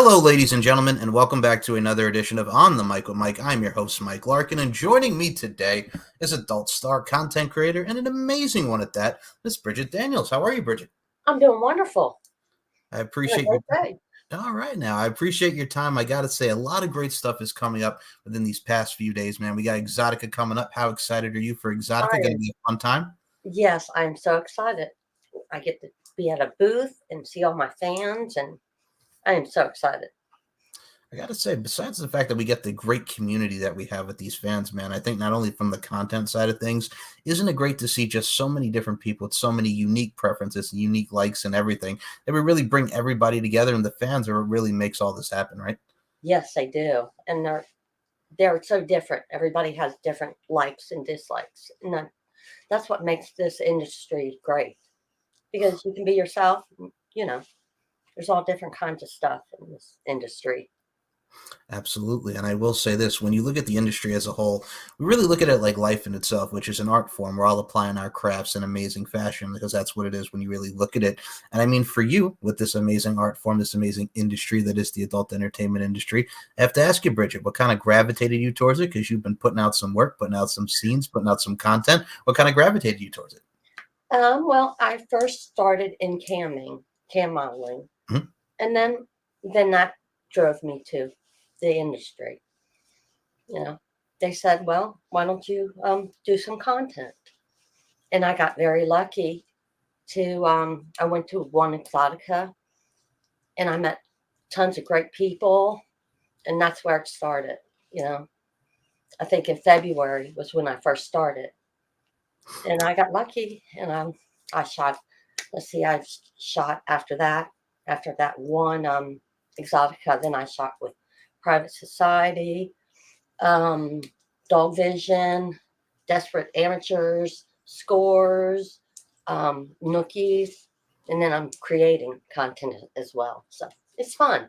Hello, ladies and gentlemen, and welcome back to another edition of On the Mic with Mike. I'm your host, Mike Larkin, and joining me today is adult star content creator and an amazing one at that, Miss Bridgette Daniels. How are you, Bridgette? I'm doing wonderful. I Had a appreciate your great day. All right, now I appreciate your time. I got to say, a lot of great stuff is coming up within these past few days, man. We got Exotica coming up. How excited are you for Exotica? I Going to am, be a fun time. yes, I am so excited. I get to be at a booth and see all my fans, and I am so excited. I got to say, besides the fact that we get the great community that we have with these fans, man, I think not only from the content side of things, isn't it great to see just so many different people with so many unique preferences, unique likes, and everything that we really bring everybody together, and the fans are what really makes all this happen, right? Yes, they do, and they're so different. Everybody has different likes and dislikes, and that's what makes this industry great because you can be yourself. You know, there's all different kinds of stuff in this industry. Absolutely. And I will say this, when you look at the industry as a whole, we really look at it like life in itself, which is an art form. We're all applying our crafts in amazing fashion because that's what it is when you really look at it. And I mean, for you, with this amazing art form, this amazing industry that is the adult entertainment industry, I have to ask you, Bridgette, what kind of gravitated you towards it? Because you've been putting out some work, putting out some scenes, putting out some content. What kind of gravitated you towards it? Well, I first started in cam modeling, Mhm. and then that drove me to the industry. You know, they said, "Well, why don't you do some content?" And I got very lucky to. I went to one Exotica, and I met tons of great people, and that's where it started. You know, I think in February was when I first started, and I got lucky, and I shot. Let's see, I shot after that. After that one Exotica, then I shot with Private Society, um, Dog Vision, Desperate Amateurs, Scores, Nookies, and then I'm creating content as well. So it's fun.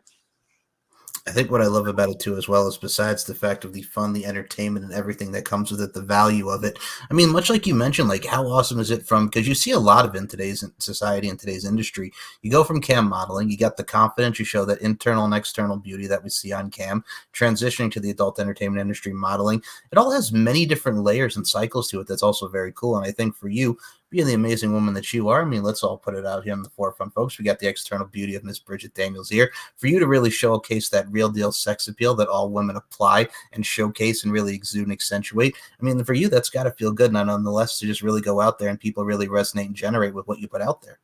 I think what I love about it too, as well, is besides the fact of the fun, the entertainment, and everything that comes with it, the value of it. I mean, much like you mentioned, like how awesome is it from, because you see a lot of in today's society and today's industry. You go from cam modeling, you got the confidence, you show that internal and external beauty that we see on cam, transitioning to the adult entertainment industry modeling. It all has many different layers and cycles to it. That's also very cool. And I think for you, being the amazing woman that you are, I mean, let's all put it out here in the forefront, folks. We got the external beauty of Miss Bridgette Daniels here for you to really showcase that real deal sex appeal that all women apply and showcase and really exude and accentuate. I mean, for you, that's got to feel good, nonetheless, to just really go out there and people really resonate and generate with what you put out there.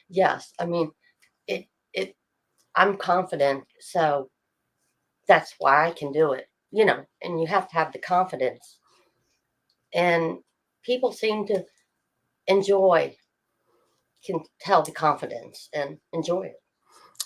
Yes, I mean it. I'm confident, so that's why I can do it. You know, and you have to have the confidence, and people seem to enjoy can tell the confidence and enjoy it.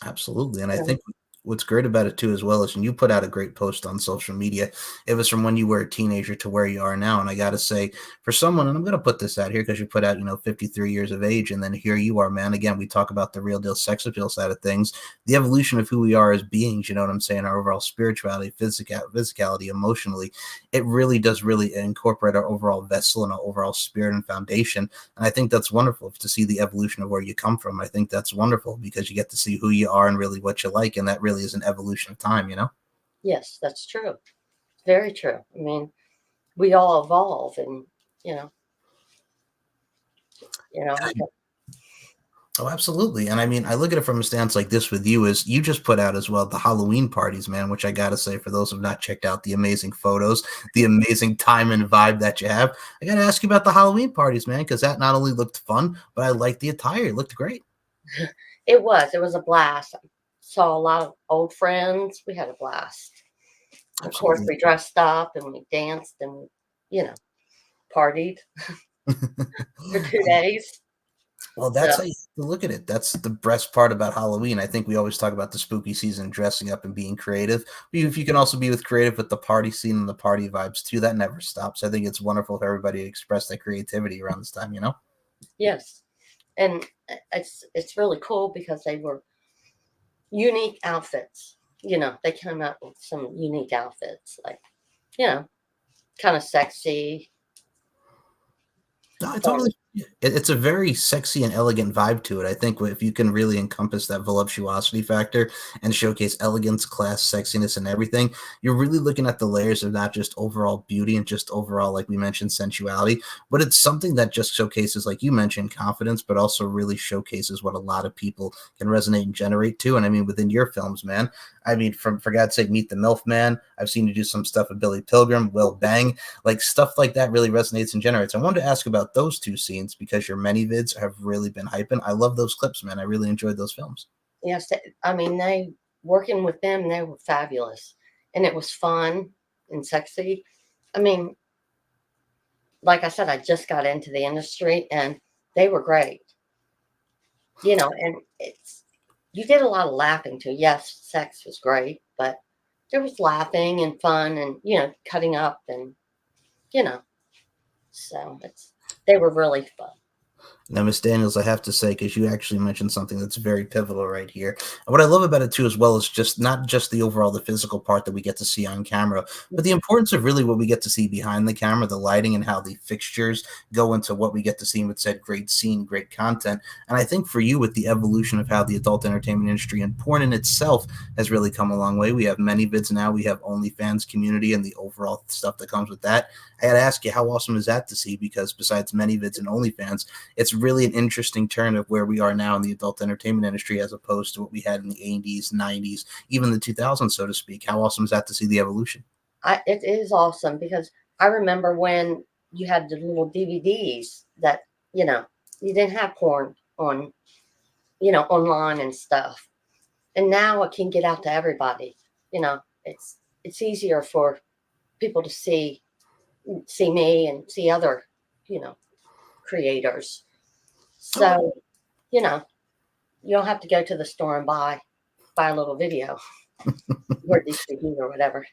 Absolutely. And I You know? think what's great about it too, as well, is when you put out a great post on social media, it was from when you were a teenager to where you are now. And I got to say, for someone, and I'm going to put this out here because you put out, 53 years of age, and then here you are, man. Again, we talk about the real deal sex appeal side of things, the evolution of who we are as beings, you know what I'm saying? Our overall spirituality, physicality, emotionally. It really does really incorporate our overall vessel and our overall spirit and foundation. And I think that's wonderful to see the evolution of where you come from. I think that's wonderful because you get to see who you are and really what you like. And that really is an evolution of time. Yes, that's true. Very true. I mean, we all evolve, and you know, you know. Oh, absolutely. And I mean, I look at it from a stance like this with you is you just put out as well the Halloween parties, man, which I got to say, for those who've not checked out the amazing photos, the amazing time and vibe that you have, I got to ask you about the Halloween parties, man, because that not only looked fun, but I liked the attire. It looked great. It was a blast. Saw a lot of old friends. We had a blast. Of course, Absolutely. we dressed up and we danced and you know partied for 2 days. Well, So that's how you have to look at it. That's the best part about Halloween. I think we always talk about the spooky season, dressing up and being creative. But if you can also be with creative with the party scene and the party vibes too, that never stops. I think it's wonderful for everybody to express that creativity around this time. yes, and it's really cool because they were unique outfits. You know, they came out with some unique outfits, like you know, kind of sexy, No, I fun. totally It's a very sexy and elegant vibe to it. I think if you can really encompass that voluptuosity factor and showcase elegance, class, sexiness, and everything, you're really looking at the layers of not just overall beauty and just overall, like we mentioned, sensuality, but it's something that just showcases, like you mentioned, confidence, but also really showcases what a lot of people can resonate and generate to. And I mean, within your films, man, I mean, from for God's sake, Meet the MILF Man. I've seen you do some stuff with Billy Pilgrim, Will Bang, like stuff like that really resonates and generates. I wanted to ask about those two scenes because your many vids have really been hyping. I love those clips, man. I really enjoyed those films. Yes, I mean, they working with them, they were fabulous, and it was fun and sexy. I mean, like I said, I just got into the industry, and they were great. And you did a lot of laughing too. Yes, sex was great, but there was laughing and fun, and cutting up, and you know, so they were really fun. Now, Miss Daniels, I have to say, because you actually mentioned something that's very pivotal right here. And what I love about it too, as well, is just not just the overall the physical part that we get to see on camera, but the importance of really what we get to see behind the camera, the lighting, and how the fixtures go into what we get to see with said great scene, great content. And I think for you, with the evolution of how the adult entertainment industry and porn in itself has really come a long way. We have many vids now. We have OnlyFans community and the overall stuff that comes with that. I got to ask you, how awesome is that to see? Because besides many vids and OnlyFans, it's really an interesting turn of where we are now in the adult entertainment industry as opposed to what we had in the 80s, 90s, even the 2000s, so to speak. How awesome is that to see the evolution? It is awesome because I remember when you had the little DVDs that you know you didn't have porn on online and stuff, and now it can get out to everybody. It's easier for people to see me and see other you know creators. Oh, So you know you don't have to go to the store and buy a little video or DVD or whatever.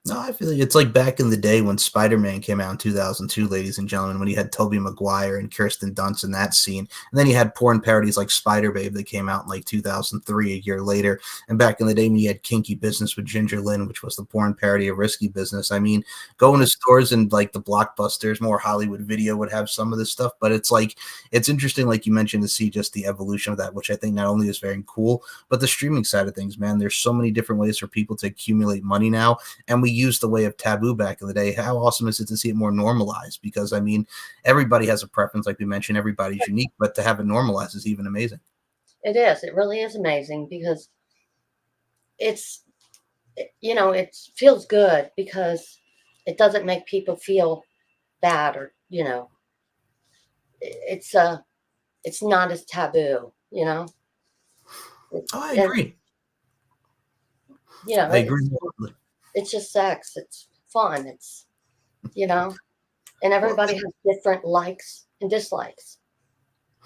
no, I feel like it's like back in the day when Spider-Man came out in 2002, ladies and gentlemen, when you had Tobey Maguire and Kirsten Dunst in that scene. And then you had porn parodies like Spider Babe that came out in like 2003, a year later. And back in the day when you had Kinky Business with Ginger Lynn, which was the porn parody of Risky Business. I mean, going to stores and like the Blockbusters, more Hollywood Video would have some of this stuff. But it's like, it's interesting, like you mentioned, to see just the evolution of that, which I think not only is very cool, but the streaming side of things, man. There's so many different ways for people to accumulate money now, and we used the way of taboo back in the day. How awesome is it to see it more normalized? Because I mean, everybody has a preference, like we mentioned, everybody's unique, but to have it normalized is even amazing. It is. It really is amazing because it's it feels good because it doesn't make people feel bad or it's it's not as taboo. Oh, I And agree. you know I it's agree. it's just sex. It's fun. It's you know and Well, everybody has different likes and dislikes,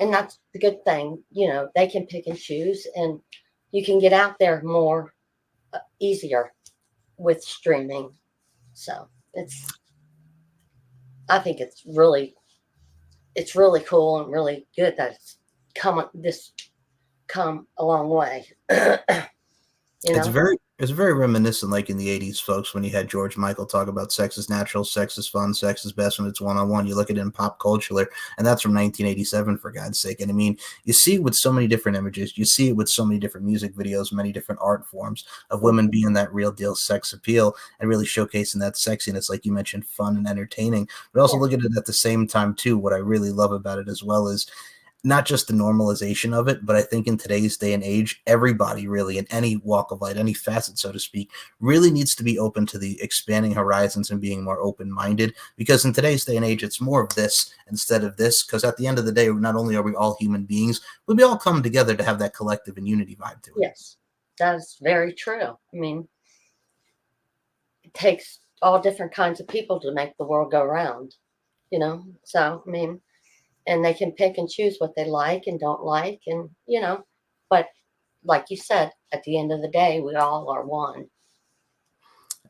and that's the good thing. They can pick and choose, and you can get out there more easier with streaming. So I think it's really cool and really good that it's come a long way. you It's know very reminiscent, like in the '80s, folks, when you had George Michael talk about sex is natural, sex is fun, sex is best when it's one on one. You look at it in pop culture, and that's from 1987, for God's sake. And I mean, you see it with so many different images, you see it with so many different music videos, many different art forms of women being that real deal sex appeal and really showcasing that sexiness, like you mentioned, fun and entertaining. But also yeah, look at it at the same time too. What I really love about it as well is not just the normalization of it, but I think in today's day and age, everybody really in any walk of life, any facet, so to speak, really needs to be open to the expanding horizons and being more open minded. Because in today's day and age, it's more of this instead of this. Because at the end of the day, not only are we all human beings, but we all come together to have that collective and unity vibe to it. yes, that's very true. I mean, it takes all different kinds of people to make the world go round. So I mean, and they can pick and choose what they like and don't like, and but like you said, at the end of the day, we all are one.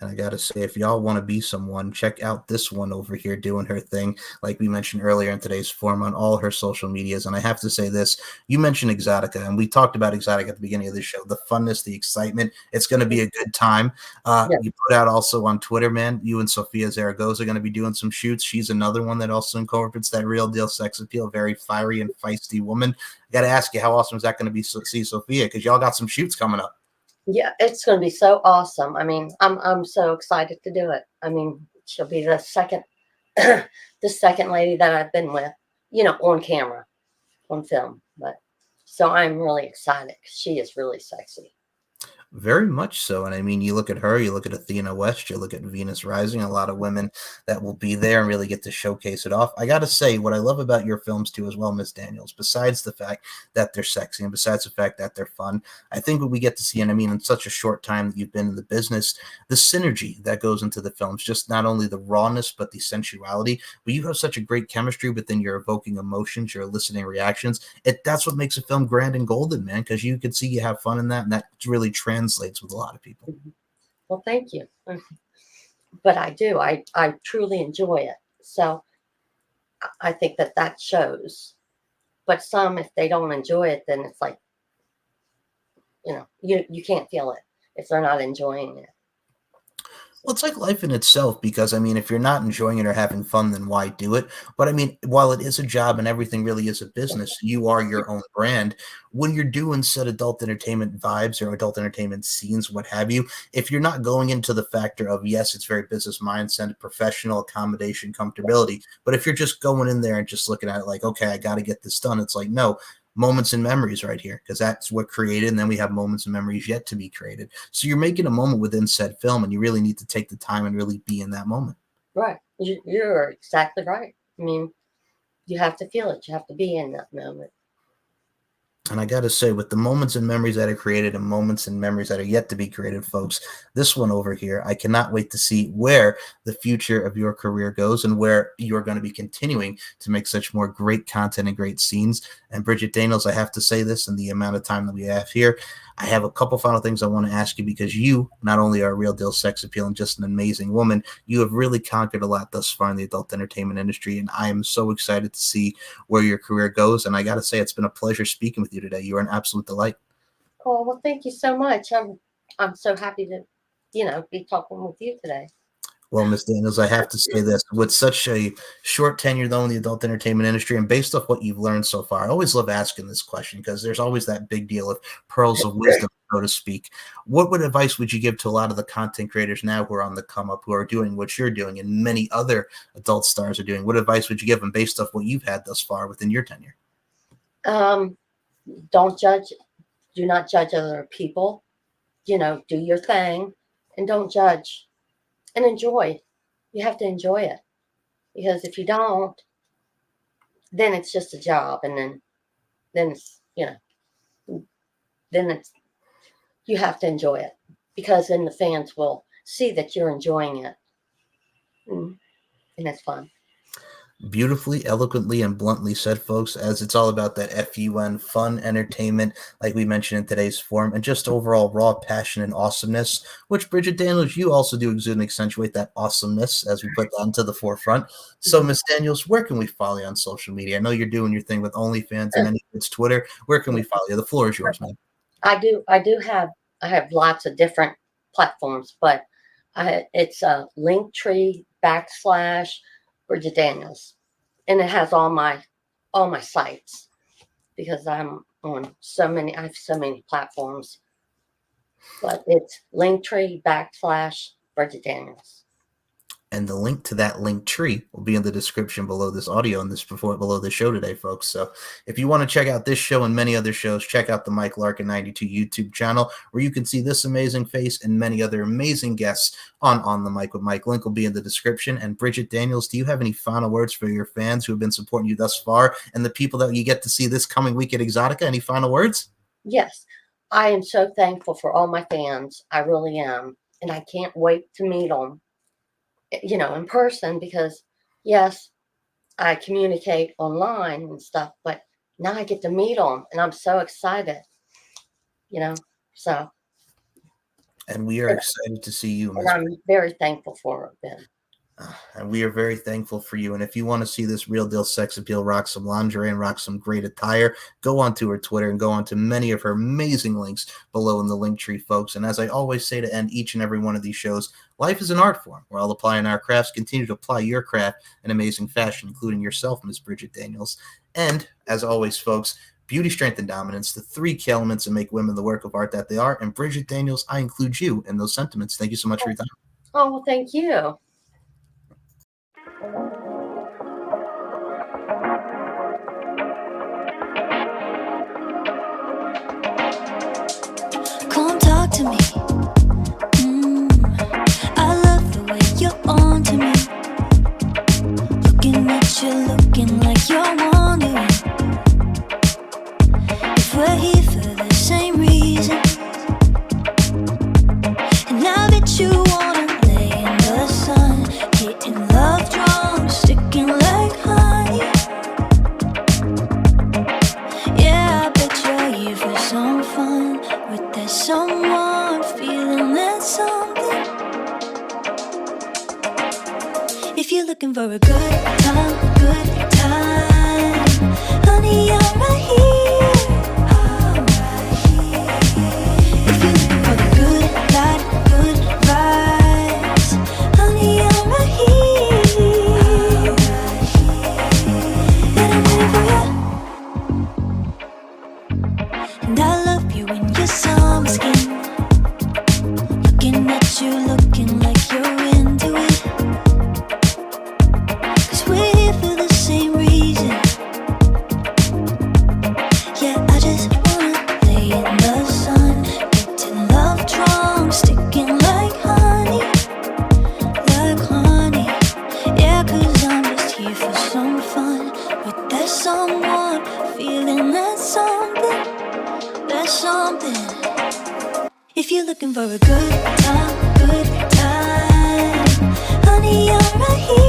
And I gotta say, if y'all want to be someone, check out this one over here doing her thing, like we mentioned earlier in today's forum on all her social medias. And I have to say this: you mentioned Exotica, and we talked about Exotica at the beginning of the show. The funness, the excitement. It's going to be a good time. Yeah. You put out also on Twitter, man. You and Sofia Zaragoza are going to be doing some shoots. She's another one that also incorporates that real deal sex appeal. Very fiery and feisty woman. I got to ask you, how awesome is that going to be to see Sofia? Because y'all got some shoots coming up. Yeah, it's going to be so awesome. I mean, I'm so excited to do it. I mean, she'll be the second the second lady that I've been with, on camera, on film. But so I'm really excited 'cause she is really sexy. Very much so. And I mean, you look at her, you look at Athena West, you look at Venus Rising, a lot of women that will be there and really get to showcase it off. I got to say, what I love about your films too, as well, Miss Daniels, besides the fact that they're sexy and besides the fact that they're fun, I think what we get to see, and I mean, in such a short time that you've been in the business, the synergy that goes into the films, just not only the rawness, but the sensuality. But you have such a great chemistry within your evoking emotions, your eliciting reactions. That's what makes a film grand and golden, man, because you can see you have fun in that, and that really translates with a lot of people. Mhm. Well, thank you. But I do. I truly enjoy it. So I think that that shows. But some, if they don't enjoy it, then it's like, you can't feel it if they're not enjoying it. Well, it's like life in itself because I mean, if you're not enjoying it or having fun, then why do it? But I mean, while it is a job and everything really is a business, you are your own brand. When you're doing said adult entertainment vibes or adult entertainment scenes, what have you, if you're not going into the factor of yes, it's very business mindset, professional accommodation, comfortability, but if you're just going in there and just looking at it like, okay, I got to get this done, it's like no, moments and memories right here because that's what created, and then we have moments and memories yet to be created. So you're making a moment within said film, and you really need to take the time and really be in that moment. Right. You're exactly right. I mean, you have to feel it. You have to be in that moment. And I got to say, with the moments and memories that are created and moments and memories that are yet to be created, folks, this one over here, I cannot wait to see where the future of your career goes and where you're going to be continuing to make such more great content and great scenes. And Bridgette Daniels, I have to say this in the amount of time that we have here. I have a couple final things I want to ask you because you not only are a real deal sex appeal and just an amazing woman, you have really conquered a lot thus far in the adult entertainment industry. And I am so excited to see where your career goes. And I got to say, it's been a pleasure speaking with you today. You are an absolute delight. Oh, well, thank you so much. I'm so happy to, be talking with you today. Well, Miss Daniels, I have to say this. With such a short tenure, though, in the adult entertainment industry, and based off what you've learned so far, I always love asking this question because there's always that big deal of pearls of wisdom, so to speak. What advice would you give to a lot of the content creators now who are on the come up, who are doing what you're doing and many other adult stars are doing? What advice would you give them based off what you've had thus far within your tenure? Um, don't judge. Do not judge other people. Do your thing and don't judge and enjoy. You have to enjoy it because if you don't, then it's just a job. And then it's, then it's, you have to enjoy it because then the fans will see that you're enjoying it. And it's fun. Beautifully, eloquently, and bluntly said, folks, as it's all about that FUN, fun, entertainment, like we mentioned in today's forum, and just overall raw passion and awesomeness, which Bridgette Daniels, you also do exude and accentuate that awesomeness as we put that into the forefront. So, Mhm. Miss Daniels, where can we follow you on social media? I know you're doing your thing with OnlyFans and many it's Twitter. Where can we follow you? The floor is yours, man. I have lots of different platforms, but it's a Linktree / Bridget Daniels, and it has all my sites because I'm on so many. I have so many platforms, but it's Linktree / Bridget Daniels. And the link to that link tree will be in the description below this audio and this before below the show today, folks. So if you want to check out this show and many other shows, check out the Mike Larkin 92 YouTube channel where you can see this amazing face and many other amazing guests on the Mike with Mike. Link will be in the description. And Bridgette Daniels, do you have any final words for your fans who have been supporting you thus far and the people that you get to see this coming week at Exotica? Any final words? Yes, I am so thankful for all my fans. I really am, and I can't wait to meet them. In person because yes, I communicate online and stuff, but now I get to meet them and I'm so excited, you know. So And we are And, excited to see you, and Miss. I'm very thankful for it, Ben. And we are very thankful for you. And if you want to see this real deal sex appeal rock some lingerie and rock some great attire, go onto her Twitter and go onto many of her amazing links below in the link tree, folks. And as I always say to end each and every one of these shows, life is an art form. We're all applying our crafts. Continue to apply your craft in amazing fashion, including yourself, Miss Bridgette Daniels. And as always, folks, beauty, strength, and dominance, the three key elements that make women the work of art that they are. And Bridgette Daniels, I include you in those sentiments. Thank you so much for your time. Oh, well, thank you. Come talk to me. I love the way you're on to me. Looking at you, looking like you're wondering if we're here for the same reason. And I bet you wanna lay in the sun, getting love drunk, sticking like honey. Yeah, I bet you're here for some fun with that someone, feeling that something. If you're looking for a good time, honey, I'm right here. If you're looking for the good life, good vibes, honey, I'm right here. And I'm waiting for you. And I love you in your summer skin. Looking at you, looking like you're into it. 'Cause we're here for the same reason. Yeah, I just wanna lay in the sun, getting love drunk, sticking like honey. Like honey. Yeah, 'cause I'm just here for some fun with that someone, feeling that something. That's something. If you're looking for a good time, honey, I'm right here.